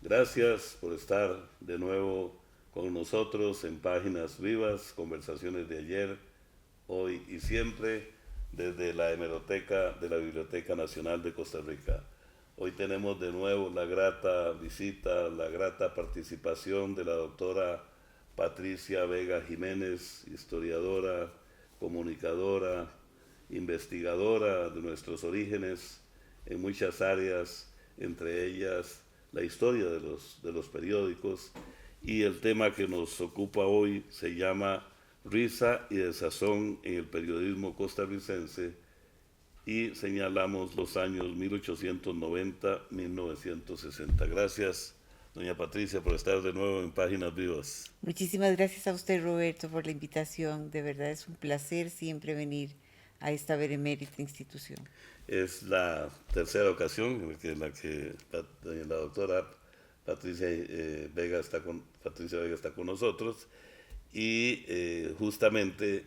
Gracias por estar de nuevo con nosotros en Páginas Vivas, conversaciones de ayer, hoy y siempre, desde la hemeroteca de la Biblioteca Nacional de Costa Rica. Hoy tenemos de nuevo la grata visita, la grata participación de la doctora Patricia Vega Jiménez, historiadora, comunicadora, investigadora de nuestros orígenes en muchas áreas, entre ellas la historia de los periódicos, y el tema que nos ocupa hoy se llama Risa y desazón en el periodismo costarricense, y señalamos los años 1890-1960. Gracias, doña Patricia, por estar de nuevo en Páginas Vivas. Muchísimas gracias a usted, Roberto, por la invitación. De verdad es un placer siempre venir a esta benemérita institución. Es la tercera ocasión en la que la doctora Patricia, Patricia Vega está con nosotros, y justamente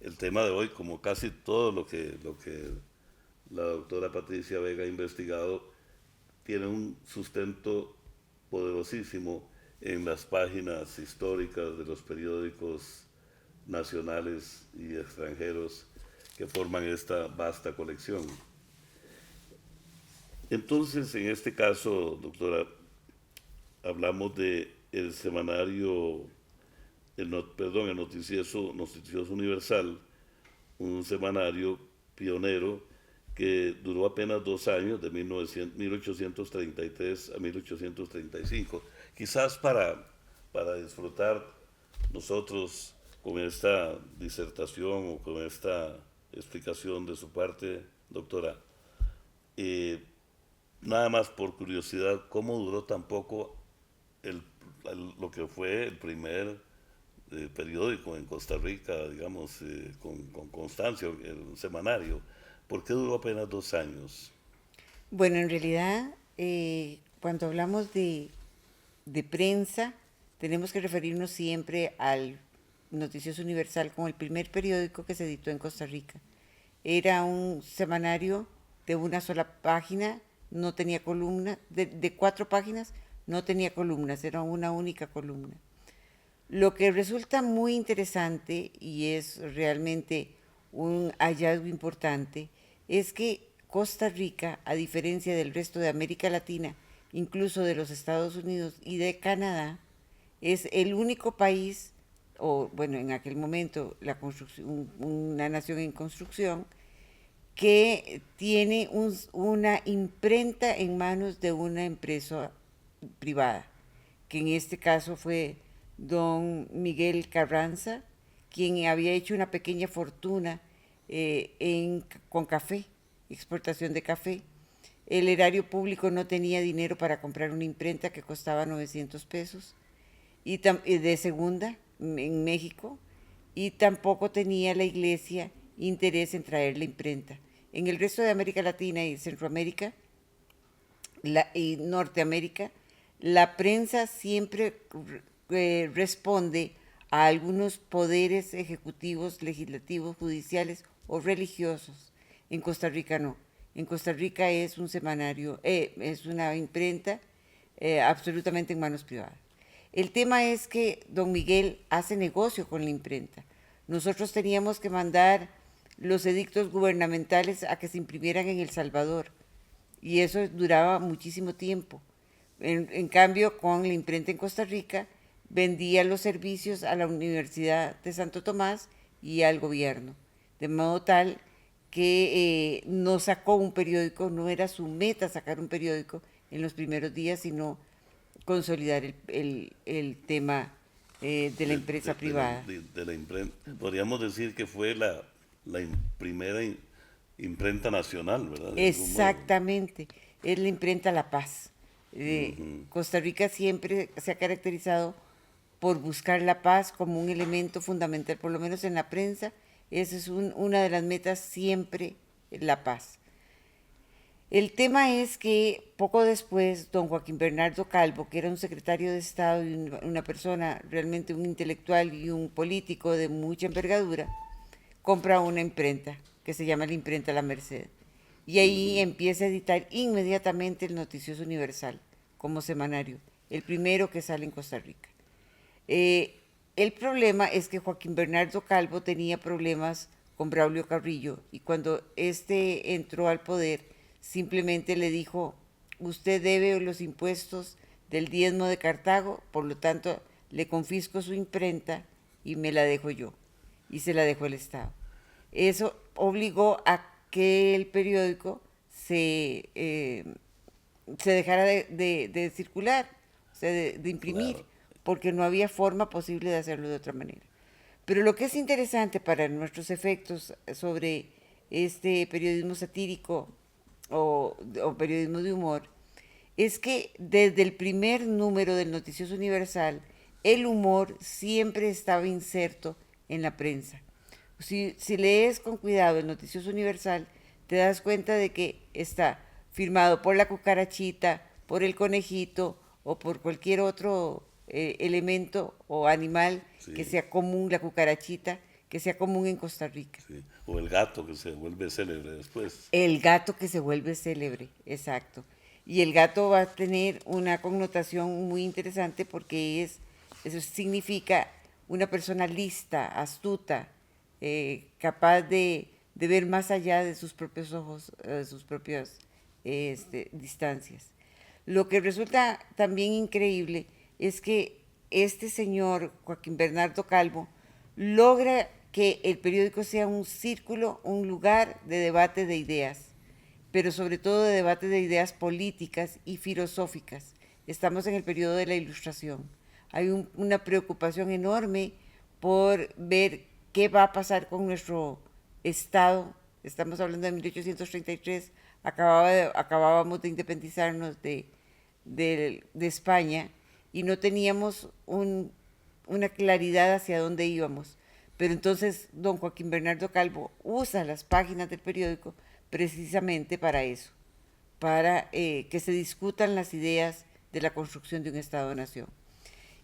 el tema de hoy, como casi todo lo que la doctora Patricia Vega ha investigado, tiene un sustento poderosísimo en las páginas históricas de los periódicos nacionales y extranjeros que forman esta vasta colección. Entonces, en este caso, doctora, hablamos de el semanario, el Noticioso Universal, un semanario pionero que duró apenas 2 años, de 1833 a 1835. Quizás para disfrutar nosotros con esta disertación o con esta explicación de su parte, doctora, eh, nada más por curiosidad, ¿cómo duró tan poco lo que fue el primer periódico en Costa Rica, digamos, con constancia, el semanario? ¿Por qué duró apenas 2 años? Bueno, en realidad, cuando hablamos de prensa, tenemos que referirnos siempre al Noticioso Universal como el primer periódico que se editó en Costa Rica. Era un semanario de una sola página, no tenía columna, de 4 páginas, no tenía columnas, era una única columna. Lo que resulta muy interesante y es realmente un hallazgo importante es que Costa Rica, a diferencia del resto de América Latina, incluso de los Estados Unidos y de Canadá, es el único país, o bueno, en aquel momento una nación en construcción, que tiene una imprenta en manos de una empresa privada, que en este caso fue don Miguel Carranza, quien había hecho una pequeña fortuna con café, exportación de café. El erario público no tenía dinero para comprar una imprenta que costaba 900 pesos y de segunda en México, y tampoco tenía la iglesia interés en traer la imprenta. En el resto de América Latina y Centroamérica y Norteamérica, la prensa siempre responde a algunos poderes ejecutivos, legislativos, judiciales o religiosos. En Costa Rica no. En Costa Rica es un semanario, es una imprenta absolutamente en manos privadas. El tema es que don Miguel hace negocio con la imprenta. Nosotros teníamos que mandar los edictos gubernamentales a que se imprimieran en El Salvador, y eso duraba muchísimo tiempo. En cambio, con la imprenta en Costa Rica, vendía los servicios a la Universidad de Santo Tomás y al gobierno, de modo tal que no sacó un periódico, no era su meta sacar un periódico en los primeros días, sino consolidar el tema de la empresa privada. De la imprenta. Podríamos decir que fue la primera imprenta nacional, ¿verdad? De algún modo. Exactamente, es la imprenta La Paz. Ujú. Costa Rica siempre se ha caracterizado por buscar la paz como un elemento fundamental, por lo menos en la prensa. Esa es una de las metas siempre, la paz. El tema es que poco después, don Joaquín Bernardo Calvo, que era un secretario de Estado y una persona, realmente un intelectual y un político de mucha envergadura, compra una imprenta que se llama la imprenta La Merced. Y ahí empieza a editar inmediatamente el Noticioso Universal como semanario, el primero que sale en Costa Rica. El problema es que Joaquín Bernardo Calvo tenía problemas con Braulio Carrillo y cuando este entró al poder, simplemente le dijo: usted debe los impuestos del diezmo de Cartago, por lo tanto le confisco su imprenta y me la dejo yo. Y se la dejó el Estado. Eso obligó a que el periódico se dejara de circular, o sea, de imprimir, Claro. porque no había forma posible de hacerlo de otra manera. Pero lo que es interesante para nuestros efectos sobre este periodismo satírico o periodismo de humor es que desde el primer número del Noticioso Universal el humor siempre estaba inserto en la prensa. Si lees con cuidado el Noticioso Universal, te das cuenta de que está firmado por la cucarachita, por el conejito o por cualquier otro elemento o animal que Sí, sea común, la cucarachita, que sea común en Costa Rica. sí. O el gato que se vuelve célebre después. El gato que se vuelve célebre, exacto. Y el gato va a tener una connotación muy interesante porque eso significa una persona lista, astuta, capaz de ver más allá de sus propios ojos, de sus propias distancias. Lo que resulta también increíble es que este señor, Joaquín Bernardo Calvo, logra que el periódico sea un círculo, un lugar de debate de ideas, pero sobre todo de debate de ideas políticas y filosóficas. Estamos en el periodo de la Ilustración. Hay una preocupación enorme por ver qué va a pasar con nuestro Estado. Estamos hablando de 1833, acabábamos de independizarnos de España y no teníamos una claridad hacia dónde íbamos. Pero entonces don Joaquín Bernardo Calvo usa las páginas del periódico precisamente para eso, para que se discutan las ideas de la construcción de un Estado-nación.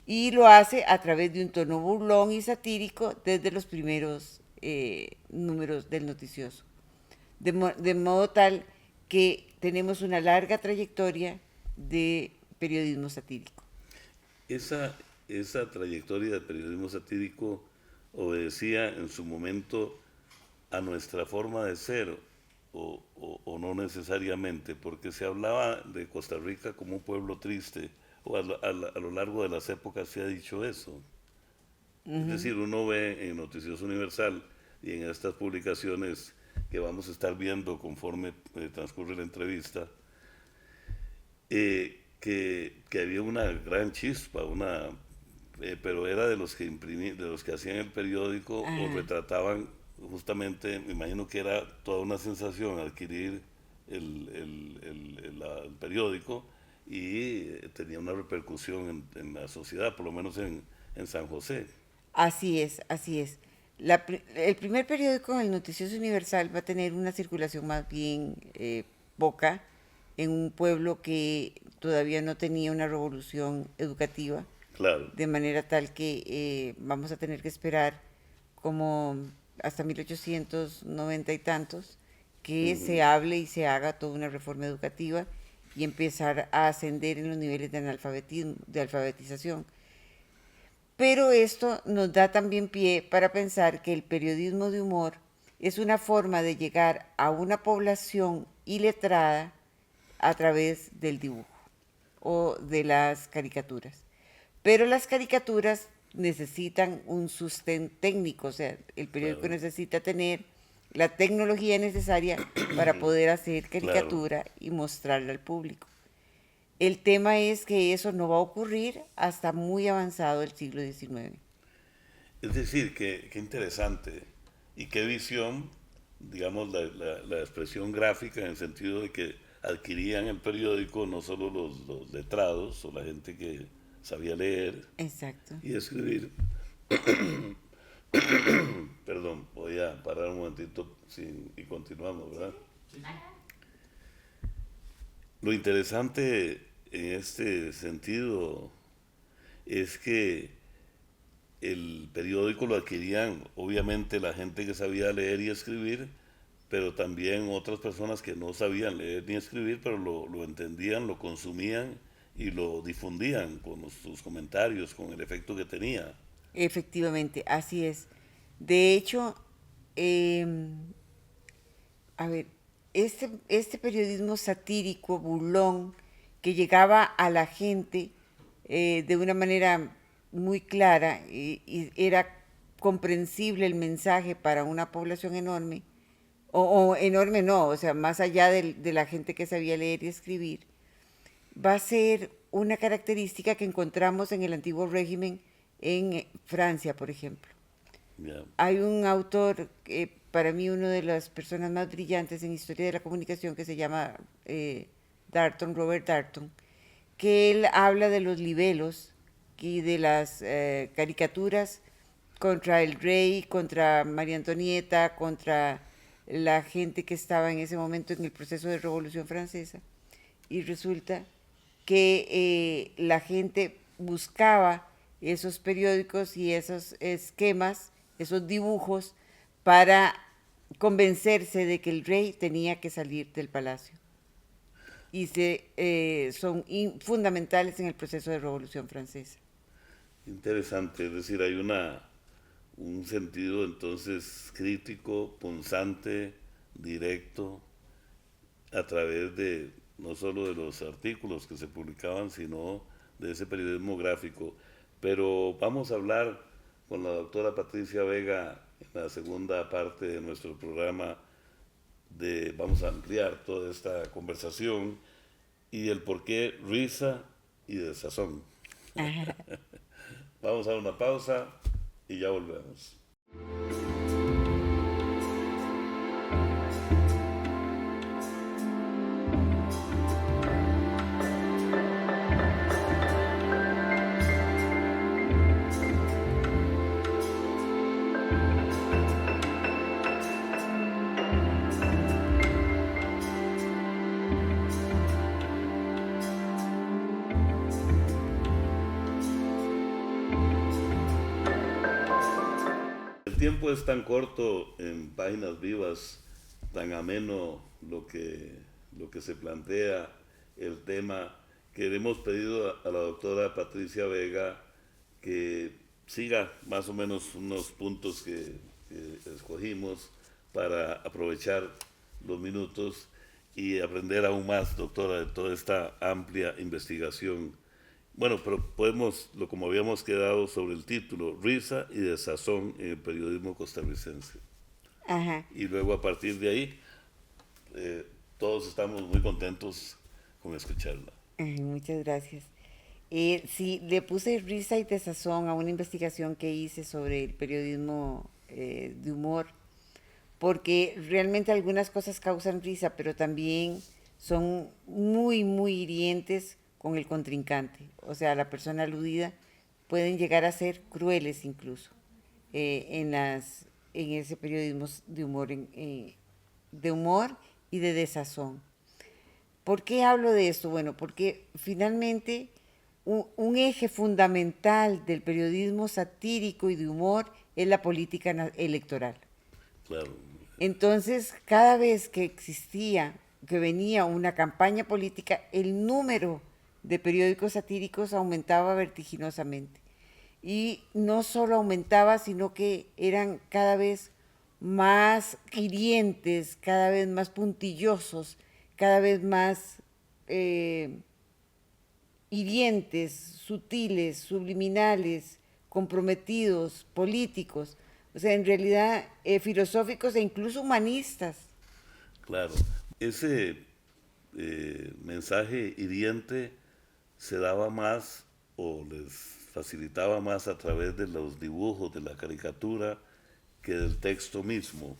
Y lo hace a través de un tono burlón y satírico desde los primeros números del noticioso. De modo tal que tenemos una larga trayectoria de periodismo satírico. Esa trayectoria del periodismo satírico obedecía en su momento a nuestra forma de ser o no necesariamente, porque se hablaba de Costa Rica como un pueblo triste, o a lo largo de las épocas se ha dicho eso. Es decir, uno ve en Noticioso Universal y en estas publicaciones que vamos a estar viendo conforme transcurre la entrevista, que había una gran chispa, pero era de los que imprimían, de los que hacían el periódico o Ajá. retrataban justamente, me imagino que era toda una sensación adquirir el periódico y tenía una repercusión en la sociedad, por lo menos en San José. Así es, así es. El primer periódico, el Noticioso Universal, va a tener una circulación más bien poca en un pueblo que todavía no tenía una revolución educativa, Claro, de manera tal que vamos a tener que esperar como hasta 1890 y tantos que se hable y se haga toda una reforma educativa y empezar a ascender en los niveles de analfabetismo, de alfabetización. Pero esto nos da también pie para pensar que el periodismo de humor es una forma de llegar a una población iletrada a través del dibujo o de las caricaturas. Pero las caricaturas necesitan un sostén técnico, o sea, el periódico claro, necesita tener la tecnología necesaria para poder hacer claro. caricatura y mostrarla al público. El tema es que eso no va a ocurrir hasta muy avanzado el siglo XIX. Es decir, qué interesante y qué visión, digamos, la expresión gráfica en el sentido de que adquirían el periódico no solo los letrados o la gente que sabía leer Exacto. y escribir. Perdón, voy a parar un momentito y continuamos, ¿verdad? Lo interesante en este sentido es que el periódico lo adquirían obviamente la gente que sabía leer y escribir, pero también otras personas que no sabían leer ni escribir, pero lo entendían, lo consumían y lo difundían con sus comentarios, con el efecto que tenía. Efectivamente, así es. De hecho, a ver, este periodismo satírico, burlón, que llegaba a la gente de una manera muy clara y era comprensible el mensaje para una población enorme, o enorme no, o sea, más allá de la gente que sabía leer y escribir, va a ser una característica que encontramos en el antiguo régimen en Francia, por ejemplo. Ya. Hay un autor, para mí uno de las personas más brillantes en historia de la comunicación, que se llama Darton, Robert Darton, que él habla de los libelos y de las caricaturas contra el rey, contra María Antonieta, contra la gente que estaba en ese momento en el proceso de Revolución Francesa. Y resulta que la gente buscaba esos periódicos y esos esquemas, esos dibujos, para convencerse de que el rey tenía que salir del palacio. Y son fundamentales en el proceso de Revolución Francesa. Interesante, es decir, hay un sentido entonces crítico, punzante, directo, a través de no solo de los artículos que se publicaban, sino de ese periodismo gráfico. Pero vamos a hablar con la doctora Patricia Vega en la segunda parte de nuestro programa. Vamos a ampliar toda esta conversación y el por qué risa y desazón. Vamos a dar una pausa y ya volvemos. El tiempo es tan corto en Páginas Vivas, tan ameno lo que se plantea, el tema, que le hemos pedido a la doctora Patricia Vega que siga más o menos unos puntos que escogimos para aprovechar los minutos y aprender aún más, doctora, de toda esta amplia investigación. Bueno, pero podemos, como habíamos quedado sobre el título, risa y desazón en el periodismo costarricense. Ajá. Y luego a partir de ahí, todos estamos muy contentos con escucharla. Ay, muchas gracias. Sí, le puse risa y desazón a una investigación que hice sobre el periodismo de humor, porque realmente algunas cosas causan risa, pero también son muy, muy hirientes con el contrincante. O sea, la persona aludida pueden llegar a ser crueles incluso en ese periodismo de humor y de desazón. ¿Por qué hablo de esto? Bueno, porque finalmente un eje fundamental del periodismo satírico y de humor es la política electoral. Claro. Entonces, cada vez que venía una campaña política, el número de periódicos satíricos aumentaba vertiginosamente. Y no solo aumentaba, sino que eran cada vez más hirientes, cada vez más puntillosos, cada vez más hirientes, sutiles, subliminales, comprometidos, políticos, o sea, en realidad filosóficos e incluso humanistas. Claro. Ese mensaje hiriente se daba más o les facilitaba más a través de los dibujos, de la caricatura, que del texto mismo.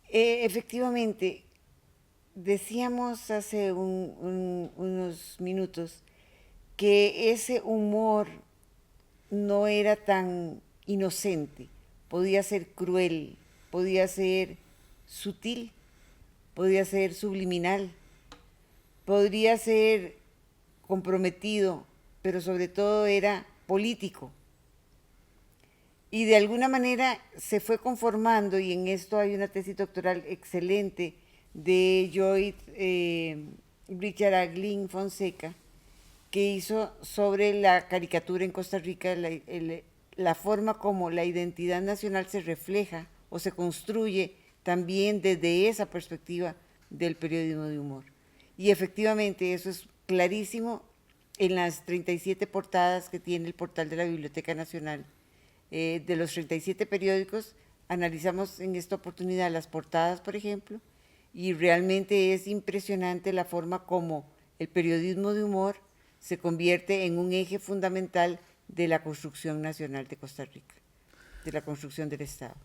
Efectivamente, decíamos hace unos minutos que ese humor no era tan inocente, podía ser cruel, podía ser sutil, podía ser subliminal, podría ser comprometido, pero sobre todo era político. Y de alguna manera se fue conformando, y en esto hay una tesis doctoral excelente de Joy Richard Aglin Fonseca, que hizo sobre la caricatura en Costa Rica, la forma como la identidad nacional se refleja o se construye también desde esa perspectiva del periodismo de humor. Y efectivamente eso es clarísimo en las 37 portadas que tiene el portal de la Biblioteca Nacional. De los 37 periódicos, analizamos en esta oportunidad las portadas, por ejemplo, y realmente es impresionante la forma como el periodismo de humor se convierte en un eje fundamental de la construcción nacional de Costa Rica, de la construcción del Estado.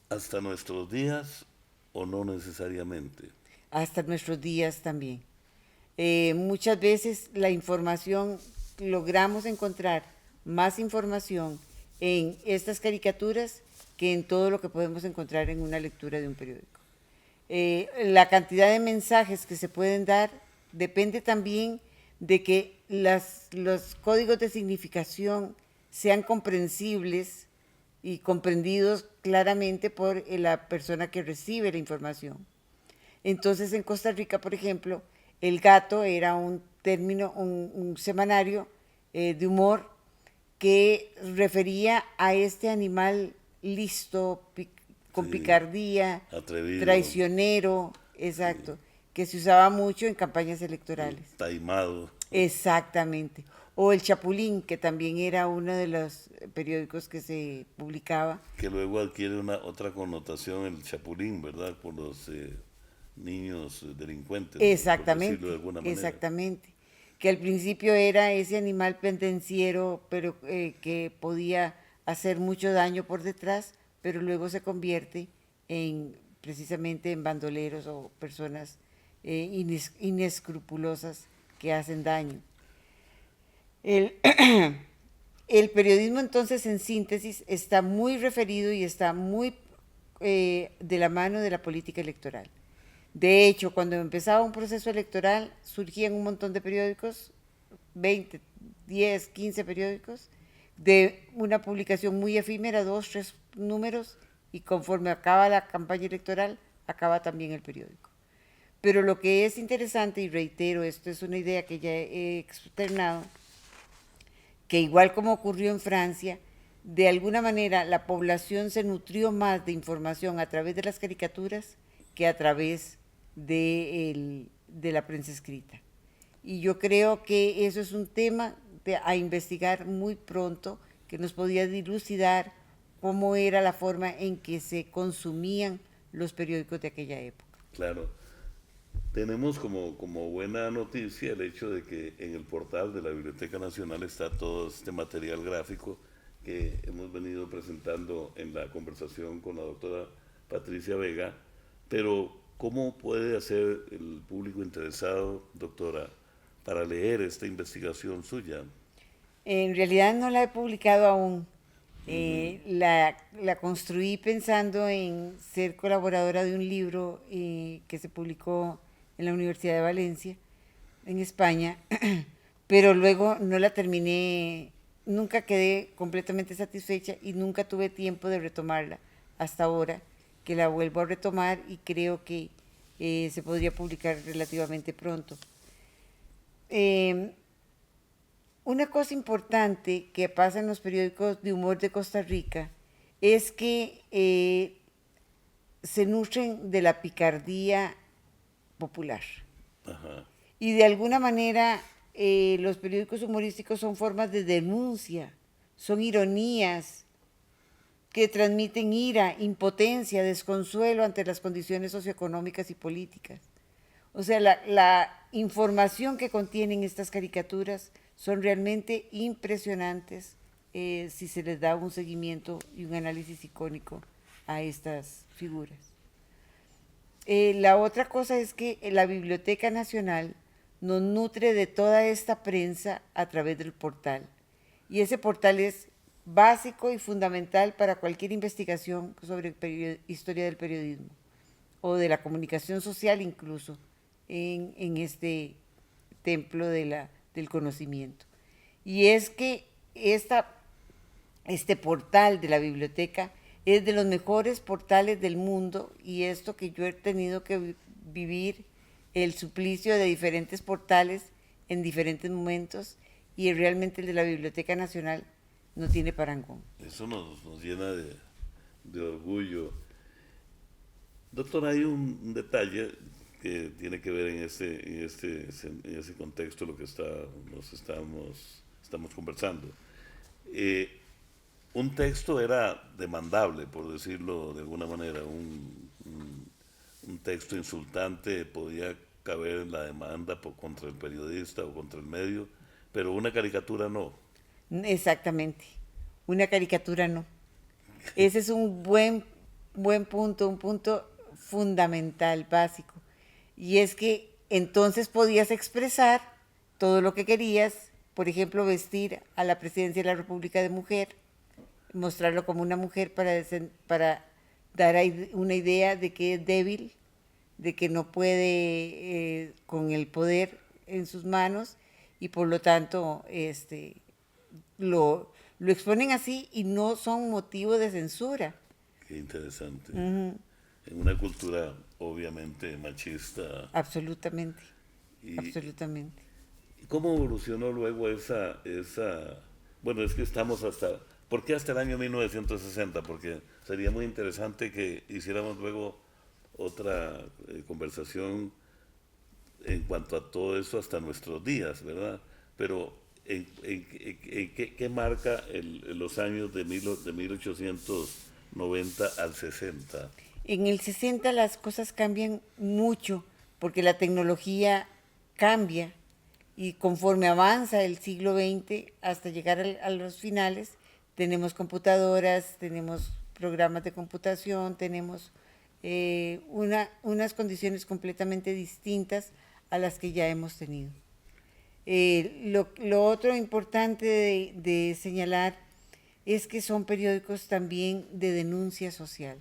¿Hasta nuestros días o no necesariamente? Hasta nuestros días también. Muchas veces la información, logramos encontrar más información en estas caricaturas que en todo lo que podemos encontrar en una lectura de un periódico. La cantidad de mensajes que se pueden dar depende también de que los códigos de significación sean comprensibles y comprendidos claramente por la persona que recibe la información. Entonces, en Costa Rica, por ejemplo, el gato era un término, un semanario de humor que refería a este animal listo, con Sí, picardía, atrevido, traicionero, exacto, que se usaba mucho en campañas electorales. taimado, Exactamente. O el Chapulín, que también era uno de los periódicos que se publicaba. que luego adquiere otra connotación, el chapulín, ¿verdad? Por los niños delincuentes, ¿no? Por decirlo de Exactamente, alguna manera. exactamente. Que al principio era ese animal pendenciero, pero que podía hacer mucho daño por detrás, pero luego se convierte en precisamente en bandoleros o personas inescrupulosas que hacen daño. El, el periodismo entonces en síntesis está muy referido y está muy de la mano de la política electoral. De hecho, cuando empezaba un proceso electoral, surgían un montón de periódicos, 20, 10, 15 periódicos, de una publicación muy efímera, 2, 3 números, y conforme acaba la campaña electoral, acaba también el periódico. Pero lo que es interesante, y reitero, esto es una idea que ya he externado, que igual como ocurrió en Francia, de alguna manera la población se nutrió más de información a través de las caricaturas que a través de la prensa escrita. Y yo creo que eso es un tema a investigar muy pronto, que nos podía dilucidar cómo era la forma en que se consumían los periódicos de aquella época. Claro. Tenemos como buena noticia el hecho de que en el portal de la Biblioteca Nacional está todo este material gráfico que hemos venido presentando en la conversación con la doctora Patricia Vega, pero ¿cómo puede hacer el público interesado, doctora, para leer esta investigación suya? En realidad no la he publicado aún. La construí pensando en ser colaboradora de un libro que se publicó en la Universidad de Valencia, en España, pero luego no la terminé, nunca quedé completamente satisfecha y nunca tuve tiempo de retomarla hasta ahora, que la vuelvo a retomar y creo que se podría publicar relativamente pronto. Una cosa importante que pasa en los periódicos de humor de Costa Rica es que se nutren de la picardía popular. Ajá. Y de alguna manera los periódicos humorísticos son formas de denuncia, son ironías que transmiten ira, impotencia, desconsuelo ante las condiciones socioeconómicas y políticas. O sea, la información que contienen estas caricaturas son realmente impresionantes si se les da un seguimiento y un análisis icónico a estas figuras. La otra cosa es que la Biblioteca Nacional nos nutre de toda esta prensa a través del portal. Y ese portal es básico y fundamental para cualquier investigación sobre historia del periodismo o de la comunicación social incluso en este templo del conocimiento. Y es que este portal de la biblioteca es de los mejores portales del mundo, y esto que yo he tenido que vivir el suplicio de diferentes portales en diferentes momentos, y realmente el de la Biblioteca Nacional no tiene parangón. Eso nos llena de orgullo. Doctor, hay un detalle que tiene que ver en ese contexto de lo que estamos conversando. Un texto era demandable, por decirlo de alguna manera, un texto insultante podía caber en la demanda contra el periodista o contra el medio, pero una caricatura no. Exactamente, una caricatura no. Ese es un buen punto, un punto fundamental, básico. Y es que entonces podías expresar todo lo que querías, por ejemplo, vestir a la presidencia de la República de mujer, mostrarlo como una mujer para dar una idea de que es débil, de que no puede con el poder en sus manos, y por lo tanto lo exponen así y no son motivo de censura. Qué interesante. En una cultura obviamente machista. Absolutamente, absolutamente. ¿Cómo evolucionó luego bueno, es que estamos ¿por qué hasta el año 1960? Porque sería muy interesante que hiciéramos luego otra conversación en cuanto a todo eso hasta nuestros días, ¿verdad? Pero ¿qué marca los años de 1890 al 60? En el 60 las cosas cambian mucho porque la tecnología cambia, y conforme avanza el siglo XX hasta llegar a los finales, tenemos computadoras, tenemos programas de computación, tenemos unas condiciones completamente distintas a las que ya hemos tenido. Lo otro importante de señalar es que son periódicos también de denuncia social,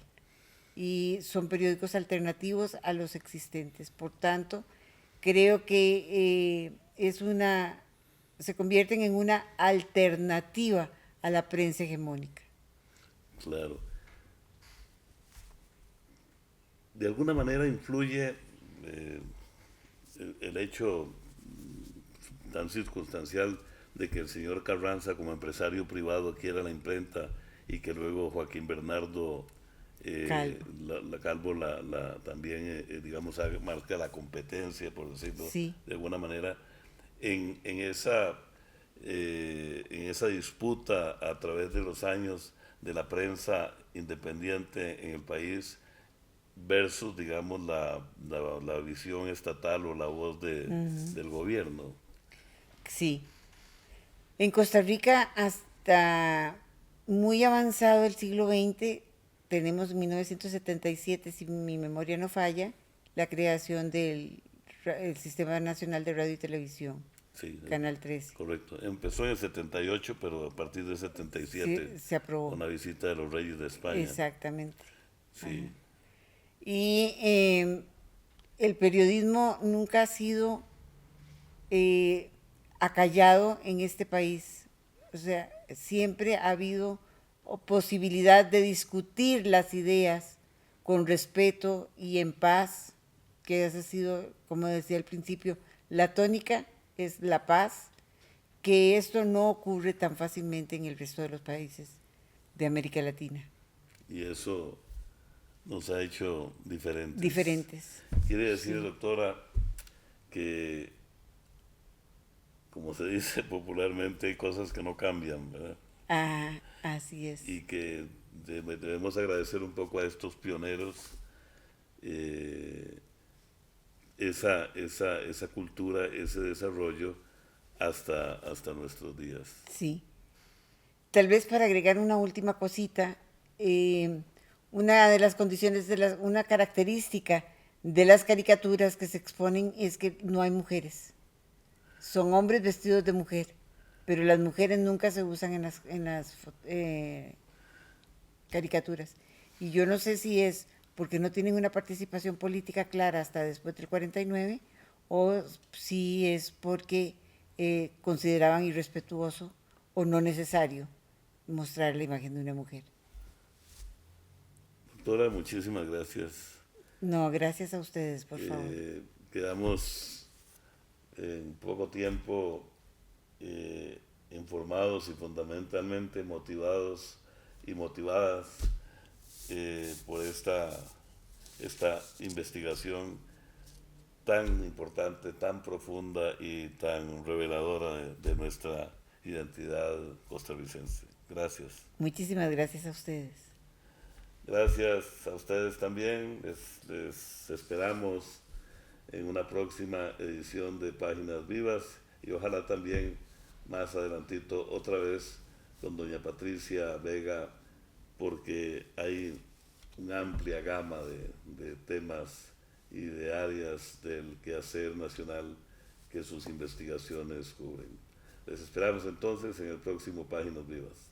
y son periódicos alternativos a los existentes. Por tanto, creo que se convierten en una alternativa a la prensa hegemónica. Claro. De alguna manera influye el hecho tan circunstancial de que el señor Carranza, como empresario privado, quiera la imprenta, y que luego Joaquín Bernardo Calvo también, digamos, marca la competencia, por decirlo sí, de alguna manera, en esa disputa a través de los años de la prensa independiente en el país versus, digamos, la visión estatal o la voz del gobierno. Sí. En Costa Rica, hasta muy avanzado el siglo XX, tenemos en 1977, si mi memoria no falla, la creación del Sistema Nacional de Radio y Televisión, sí, Canal 13. Correcto. Empezó en el 78, pero a partir del 77 se aprobó. Con la visita de los Reyes de España. Exactamente. Sí. Ajá. Y el periodismo nunca ha sido acallado en este país. O sea, siempre ha habido posibilidad de discutir las ideas con respeto y en paz, que esa ha sido, como decía al principio, la tónica es la paz, que esto no ocurre tan fácilmente en el resto de los países de América Latina. Y eso nos ha hecho diferentes. Diferentes. Quiere decir, sí, doctora, que, como se dice popularmente, hay cosas que no cambian, ¿verdad? Ah, así es. Y que debemos agradecer un poco a estos pioneros esa cultura, ese desarrollo hasta nuestros días. Sí. Tal vez para agregar una última cosita, una de las condiciones, una característica de las caricaturas que se exponen es que no hay mujeres. son hombres vestidos de mujer, pero las mujeres nunca se usan en las caricaturas. Y yo no sé si es porque no tienen una participación política clara hasta después del 49 o si es porque consideraban irrespetuoso o no necesario mostrar la imagen de una mujer. Doctora, muchísimas gracias. No, gracias a ustedes, por favor. Quedamos en poco tiempo informados y fundamentalmente motivados y motivadas por esta investigación tan importante, tan profunda y tan reveladora de nuestra identidad costarricense. Gracias. Muchísimas gracias a ustedes. Gracias a ustedes también. Les esperamos en una próxima edición de Páginas Vivas y ojalá también más adelantito otra vez con doña Patricia Vega, porque hay una amplia gama de temas y de áreas del quehacer nacional que sus investigaciones cubren. Les esperamos entonces en el próximo Páginas Vivas.